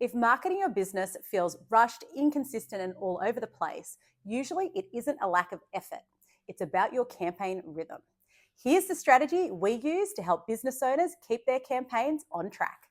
If marketing your business feels rushed, inconsistent, and all over the place, usually it isn't a lack of effort. It's about your campaign rhythm. Here's the strategy we use to help business owners keep their campaigns on track.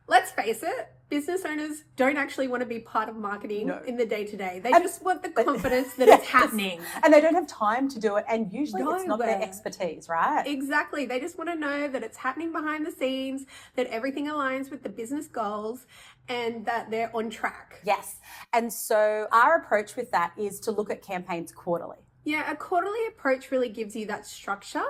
Let's face it, business owners don't actually want to be part of marketing in the day-to-day. They just want the confidence that it's happening. And they don't have time to do it. And usually it's not their expertise, right? Exactly. They just want to know that it's happening behind the scenes, that everything aligns with the business goals, and that they're on track. Yes. And so our approach with that is to look at campaigns quarterly. Yeah, a quarterly approach really gives you that structure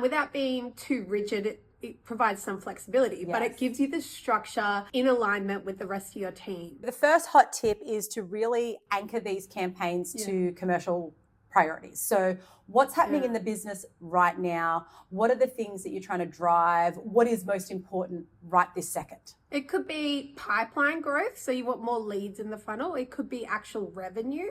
without being too rigid. It provides some flexibility, but it gives you the structure in alignment with the rest of your team. The first hot tip is to really anchor these campaigns to commercial priorities. So what's happening in the business right now? What are the things that you're trying to drive? What is most important right this second? It could be pipeline growth, so you want more leads in the funnel. It could be actual revenue.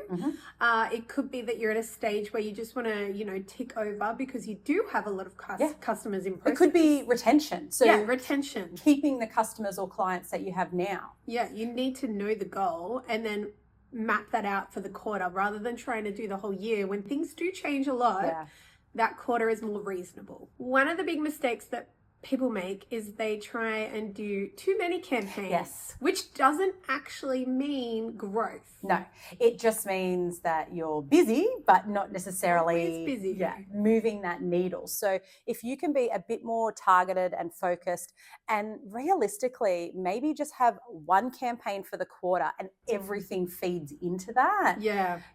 It could be that you're at a stage where you just want to, tick over because you do have a lot of customers in process. It could be retention. So retention. Keeping the customers or clients that you have now. Yeah, you need to know the goal and then map that out for the quarter rather than trying to do the whole year. When things do change a lot, that quarter is more reasonable. One of the big mistakes that people make is they try and do too many campaigns, which doesn't actually mean growth. No, it just means that you're busy, but not necessarily moving that needle. So if you can be a bit more targeted and focused and realistically, maybe just have one campaign for the quarter and everything feeds into that,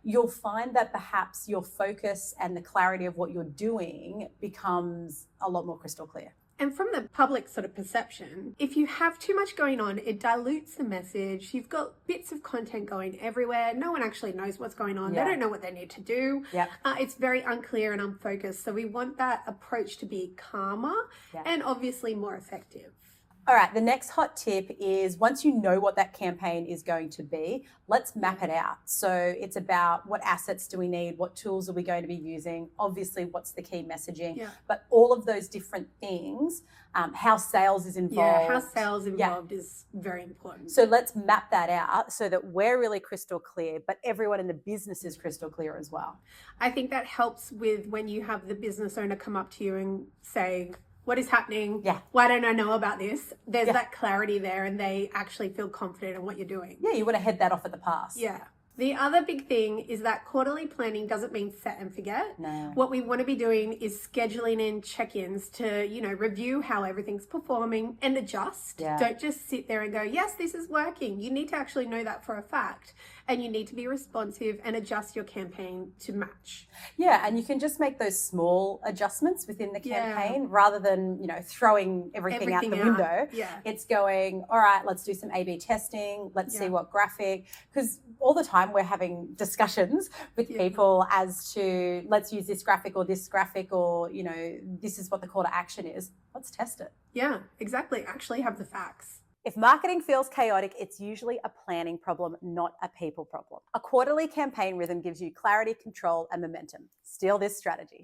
you'll find that perhaps your focus and the clarity of what you're doing becomes a lot more crystal clear. And from the public sort of perception, if you have too much going on, it dilutes the message. You've got bits of content going everywhere. No one actually knows what's going on. They don't know what they need to do. It's very unclear and unfocused. So we want that approach to be calmer and obviously more effective. All right, the next hot tip is once you know what that campaign is going to be, let's map it out. So it's about what assets do we need, what tools are we going to be using, obviously what's the key messaging, but all of those different things, how sales is involved. Yeah, how sales involved is very important. So let's map that out so that we're really crystal clear, but everyone in the business is crystal clear as well. I think that helps with when you have the business owner come up to you and say, what is happening? Why don't I know about this? There's that clarity there and they actually feel confident in what you're doing. Yeah, you want to head that off at the pass. Yeah. The other big thing is that quarterly planning doesn't mean set and forget. No. What we want to be doing is scheduling in check-ins to, review how everything's performing and adjust. Don't just sit there and go, yes, this is working. You need to actually know that for a fact. And you need to be responsive and adjust your campaign to match. Yeah, and you can just make those small adjustments within the campaign rather than, throwing everything out the window. It's going, all right, let's do some A/B testing. Let's see what graphic, because all the time we're having discussions with people as to let's use this graphic or this is what the call to action is. Let's test it. Yeah, exactly. Actually have the facts. If marketing feels chaotic, it's usually a planning problem, not a people problem. A quarterly campaign rhythm gives you clarity, control, and momentum. Steal this strategy.